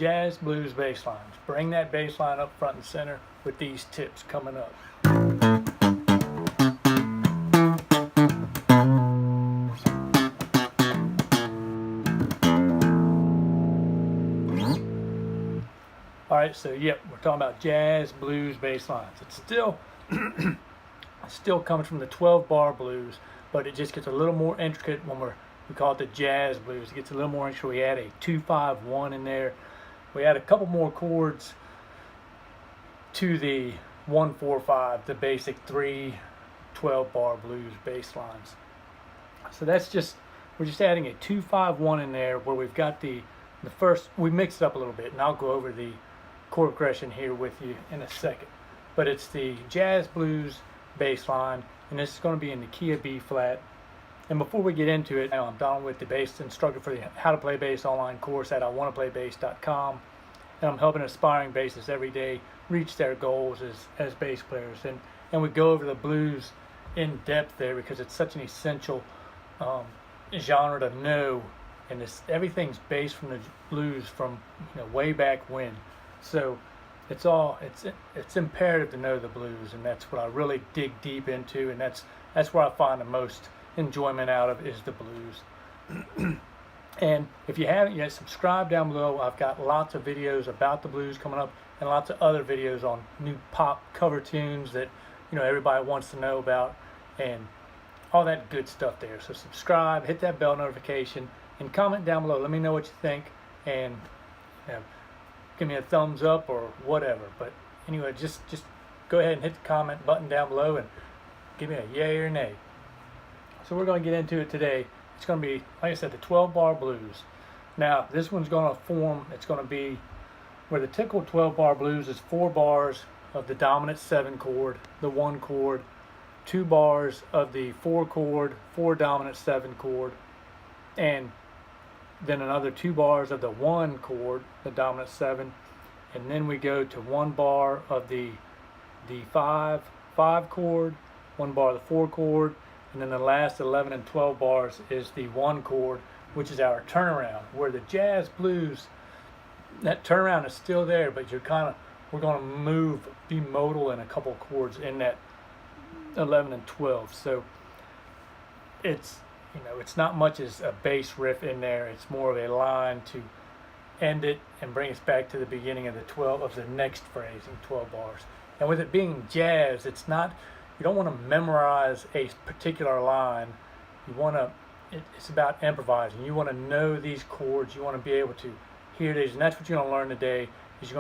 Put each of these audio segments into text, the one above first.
Jazz Blues bass lines. Bring that bass line up front and center with these tips coming up. Alright, so yep, we're talking about jazz blues bass lines. It's still still comes from the 12-bar blues, but it just gets a little more intricate when we call it the jazz blues. It gets a little more intricate. We add a 2-5-1 in there. We add a couple more chords to the 1-4-5, the basic 3 12-bar blues bass lines. So we're just adding a 2-5-1 in there where we've got the first, we mix it up a little bit, and I'll go over the chord progression here with you in a second. But it's the jazz blues bass line, and this is going to be in the key of B flat. And before we get into it, I'm Donald with the bass instructor for the How to Play Bass online course at iwannaplaybass.com, and I'm helping aspiring bassists every day reach their goals as bass players. And we go over the blues in depth there because it's such an essential genre to know, and everything's based from the blues from way back when. So it's imperative to know the blues, and that's what I really dig deep into, and that's where I find the most enjoyment out of is the blues. And if you haven't yet, subscribe down below. I've got lots of videos about the blues coming up, and lots of other videos on new pop cover tunes that everybody wants to know about, and all that good stuff there. So subscribe, hit that bell notification, and comment down below. Let me know what you think, and give me a thumbs up or whatever. But anyway, just go ahead and hit the comment button down below and give me a yay or nay. So we're going to get into it today. It's going to be, like I said, the 12-bar blues. Now this one's going to form, it's going to be where the typical 12-bar blues is 4 bars of the dominant 7 chord, the 1 chord, 2 bars of the 4 chord, 4 dominant 7 chord, and then another 2 bars of the 1 chord, the dominant 7, and then we go to 1 bar of the 5 chord, 1 bar of the 4 chord, and then the last 11 and 12 bars is the 1 chord, which is our turnaround. Where the jazz blues, that turnaround is still there, but we're going to be modal in a couple chords in that 11 and 12. So it's not much as a bass riff in there. It's more of a line to end it and bring us back to the beginning of the next phrase in 12 bars. And with it being jazz, you don't want to memorize a particular line. It's about improvising. You want to know these chords. You want to be able to hear these, and that's what you're going to learn today. Is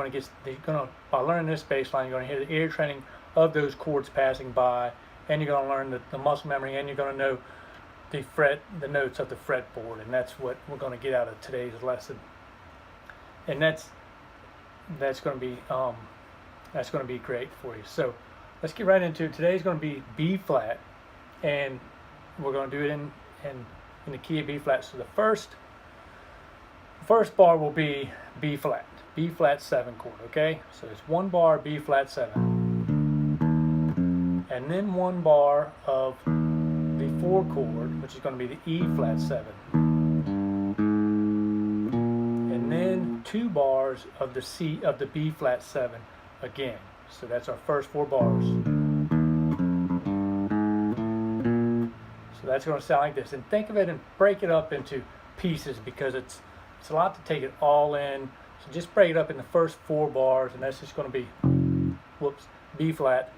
by learning this bass line, you're going to hear the ear training of those chords passing by, and you're going to learn the muscle memory, and you're going to know the notes of the fretboard, and that's what we're going to get out of today's lesson. And that's going to be great for you. So let's get right into it. Today's going to be B flat, and we're going to do it in the key of B flat. So the first bar will be B flat 7 chord. Okay, so it's 1 bar B flat 7, and then 1 bar of the 4 chord, which is going to be the E flat 7, and then 2 bars of the B flat 7 again. So that's our first 4 bars. So that's going to sound like this. And think of it and break it up into pieces, because it's a lot to take it all in. So just break it up in the first 4 bars, and that's just going to be B flat,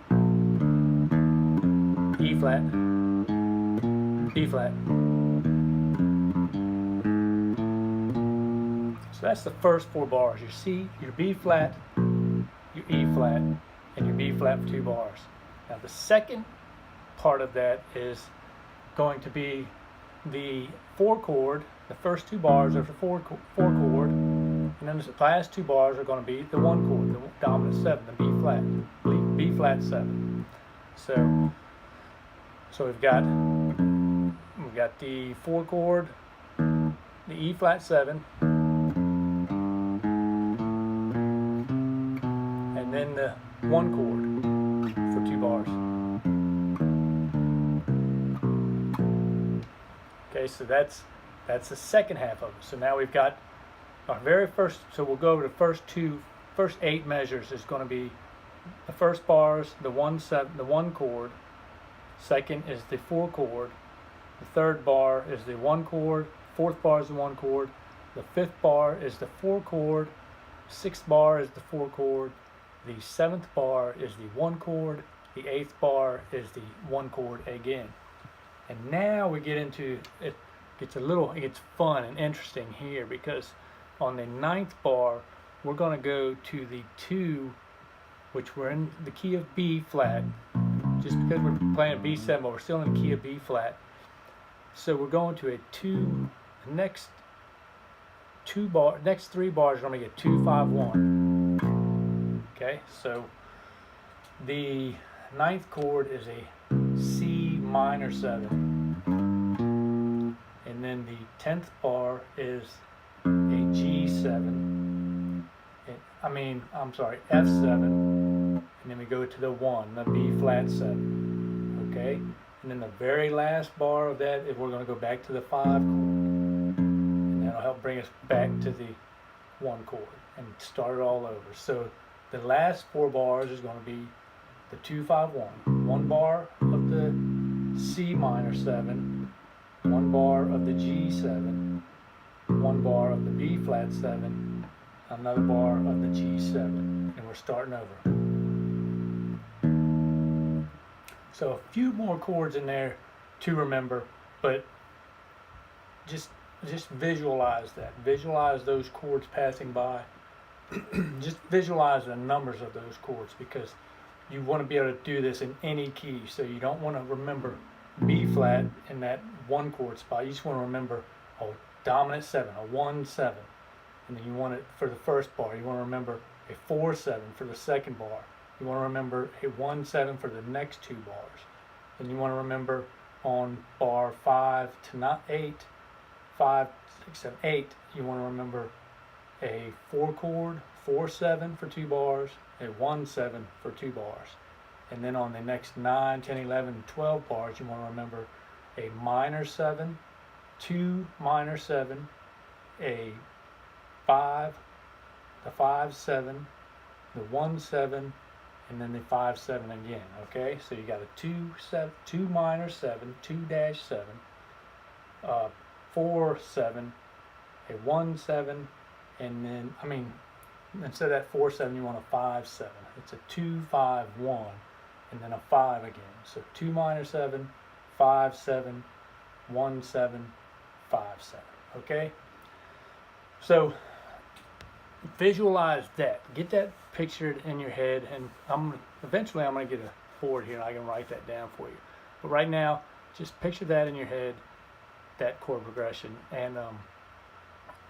E flat, B flat. So that's the first 4 bars. Your C, your B flat, your E flat, and your B flat for 2 bars. Now the second part of that is going to be the 4 chord. The first 2 bars are for 4 chord, and then the last 2 bars are going to be the 1 chord, the dominant 7, the B flat 7. So we've got the 4 chord, the E flat 7, and then the 1 chord for 2 bars. Okay, so that's the second half of it. So now we've got our very first, so we'll go over the first 8 measures is going to be the first bar is the 1 chord, second is the 4 chord, the third bar is the 1 chord, fourth bar is the 1 chord, the fifth bar is the 4 chord, sixth bar is the 4 chord, the seventh bar is the 1 chord, the eighth bar is the 1 chord again. And now we get into it. It gets fun and interesting here, because on the ninth bar we're going to go to the 2, which we're in the key of B flat, just because we're playing a B7, but we're still in the key of B flat. So we're going to a 2. The next 3 bars are going to get 2, 5, 1. Okay, so the ninth chord is a C minor 7, and then the 10th bar is a G7. F7, and then we go to the 1, the B flat 7. Okay, and then the very last bar of that is we're going to go back to the 5 chord, and that'll help bring us back to the 1 chord and start it all over. So the last 4 bars is going to be the 2, 5, 1, 1 bar of the C minor 7, 1 bar of the G7, 1 bar of the B flat 7, another bar of the G7, and we're starting over. So a few more chords in there to remember, but just visualize that. Visualize those chords passing by. Just visualize the numbers of those chords, because you want to be able to do this in any key. So you don't want to remember B flat in that 1 chord spot. You just want to remember a dominant 7, a 1, 7. And then you want it for the first bar. You want to remember a 4, 7 for the second bar. You want to remember a 1, 7 for the next 2 bars. And you want to remember on bar 5 to 8, 5, 6, 7, 8, you want to remember a 4 chord, 4, 7 for 2 bars, a 1, 7 for 2 bars. And then on the next 9, 10, 11, 12 bars, you want to remember a minor 7, 2 minor 7, a 5, the 5, 7, the 1, 7, and then the 5, 7 again. Okay, so you got a 2 minor 7, 2-7, 4, 7, a 1, 7, and then instead of that 4, 7, you want a 5, 7. It's a 2, 5, 1, and then a 5 again. So 2 minor 7, 5, 7, 1, 7, 5, 7. Okay, so visualize that. Get that pictured in your head, and eventually I'm going to get a board here and I can write that down for you. But right now, just picture that in your head, that chord progression, and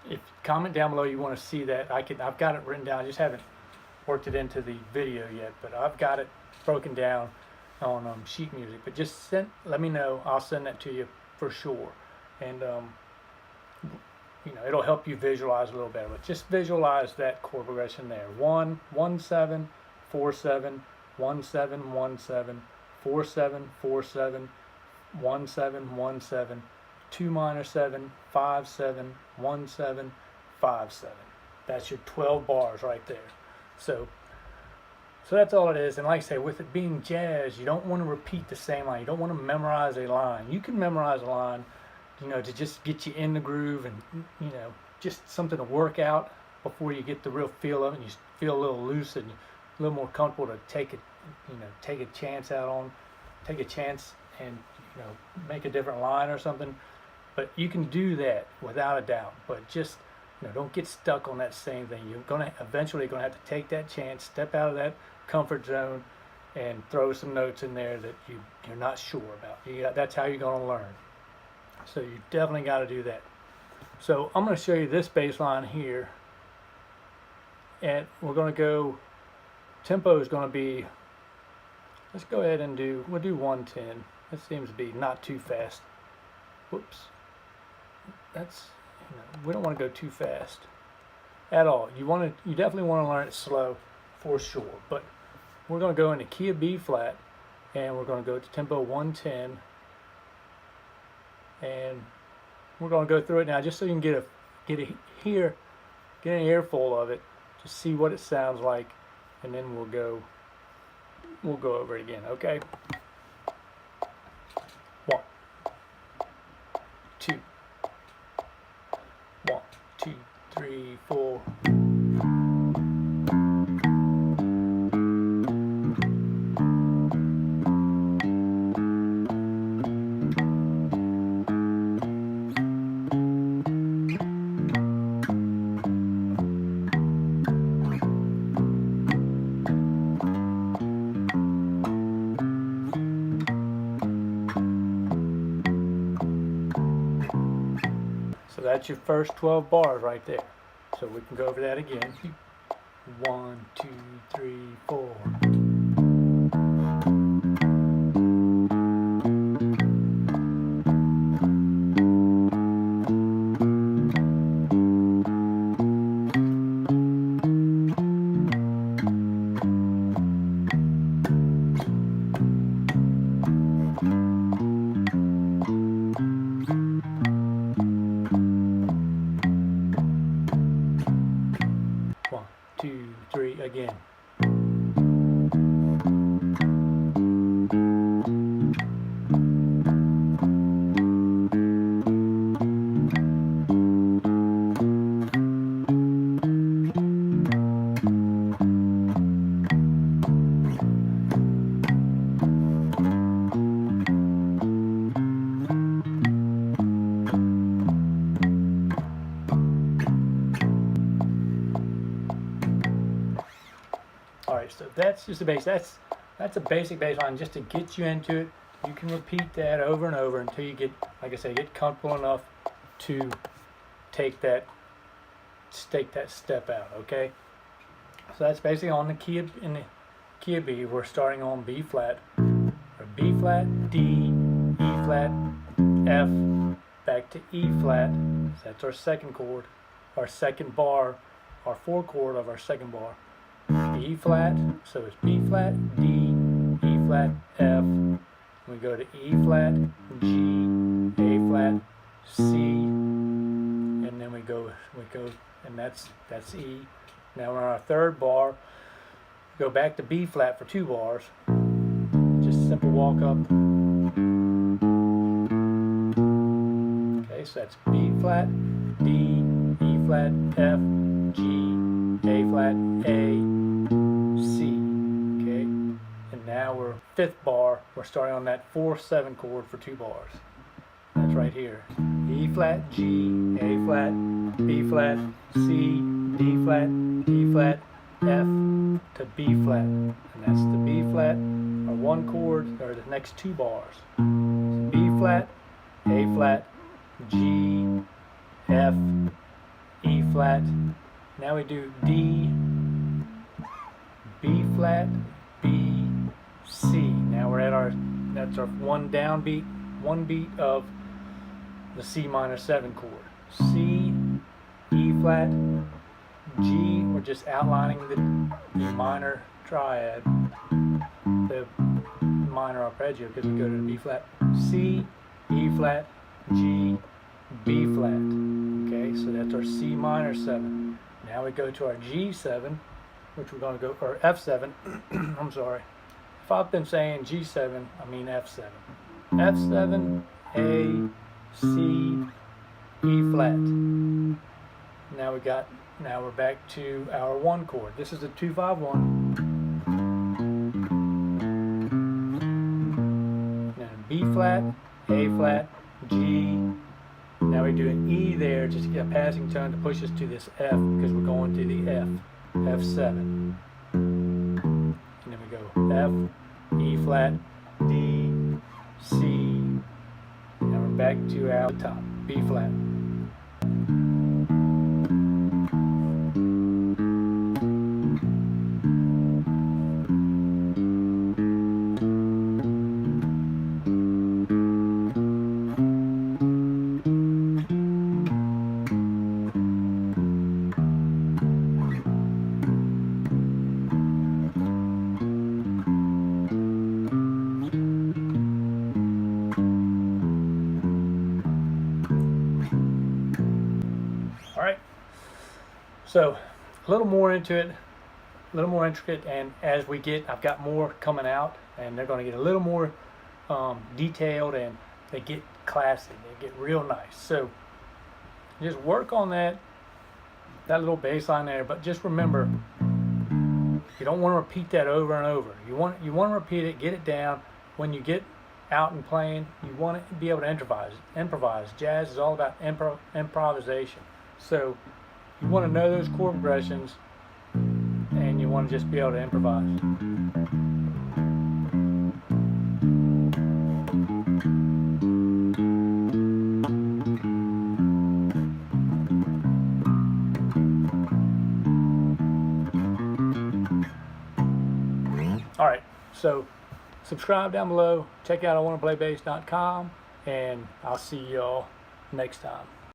if comment down below you want to see that. I've got it written down. I just haven't worked it into the video yet, but I've got it broken down on sheet music. But just let me know. I'll send that to you for sure, and it'll help you visualize a little better. But just visualize that chord progression there: 1, 1, 7, 4, 7, 1, 7, 1, 7, 4, 7, 4, 7, 1, 7, 1, 7, 2 minor 7, 5, 7, 1, 7, 5, 7. That's your 12 bars right there. So that's all it is. And like I say, with it being jazz, you don't want to repeat the same line. You don't want to memorize a line. You can memorize a line, to just get you in the groove, and just something to work out before you get the real feel of it. And you feel a little loose and a little more comfortable to take a chance and make a different line or something. But you can do that without a doubt. But just don't get stuck on that same thing. You're eventually gonna have to take that chance, step out of that comfort zone, and throw some notes in there that you're not sure about. That's how you're gonna learn. So you definitely got to do that. So I'm going to show you this bass line here, and we're going to go. Tempo is going to be. Let's go ahead and we'll do 110. That seems to be not too fast. Whoops. That's we don't want to go too fast at all. You definitely want to learn it slow for sure. But we're going to go into key of B flat, and we're going to go to tempo 110. And we're going to go through it now just so you can hear get an earful of it, just see what it sounds like, and then we'll go over it again, okay? 1, 2, 1, 2, 3, 4. So that's your first 12 bars right there. So we can go over that again. 1, 2, 3, 4. One, two, three, again. Alright, so that's just a base. That's a basic bass line just to get you into it. You can repeat that over and over until you get, like I say, get comfortable enough to take that step out, okay? So that's basically on the key in the key of B. We're starting on B flat, or B flat, D, E flat, F, back to E flat. So that's our second chord, our second bar, our 4 chord of our second bar. E flat, so it's B flat, D, E flat, F. We go to E flat, G, A flat, C, and then we go, and that's E. Now we're on our third bar. Go back to B flat for 2 bars. Just simple walk up. Okay, so that's B flat, D, E flat, F, G, A flat, A, C. Okay, and now we're 5th bar. We're starting on that 4/7 chord for 2 bars. That's right here. E flat, G, A flat, B flat, C, D flat, E flat, F to B flat, and that's the B flat, our 1 chord, or the next 2 bars. So B flat, A flat, G, F, E flat. Now we do D, B flat, B, C. Now we're at that's our 1 downbeat, 1 beat of the C minor 7 chord. C, E flat, G, we're just outlining the minor triad, the minor arpeggio, because we go to the B flat. C, E flat, G, B flat. Okay, so that's our C minor 7. Now we go to our G7, which we're going to go, or F7, I'm sorry. If I've been saying G7, I mean F7. F7, A, C, E flat. Now we're back to our 1 chord. This is a 2-5-1. Now B flat, A flat, G. Now we do an E there just to get a passing tone to push us to this F, because we're going to the F, F7. And then we go F, E flat, D, C. Now we're back to our top, B flat. So a little more into it, a little more intricate, and as we get, I've got more coming out, and they're going to get a little more detailed, and they get classy, they get real nice. So just work on that little bass line there, but just remember, you don't want to repeat that over and over. You want to repeat it, get it down. When you get out and playing, you want to be able to improvise. Jazz is all about improvisation. So you want to know those chord progressions, and you want to just be able to improvise. All right, so subscribe down below. Check out iwannaplaybass.com, and I'll see y'all next time.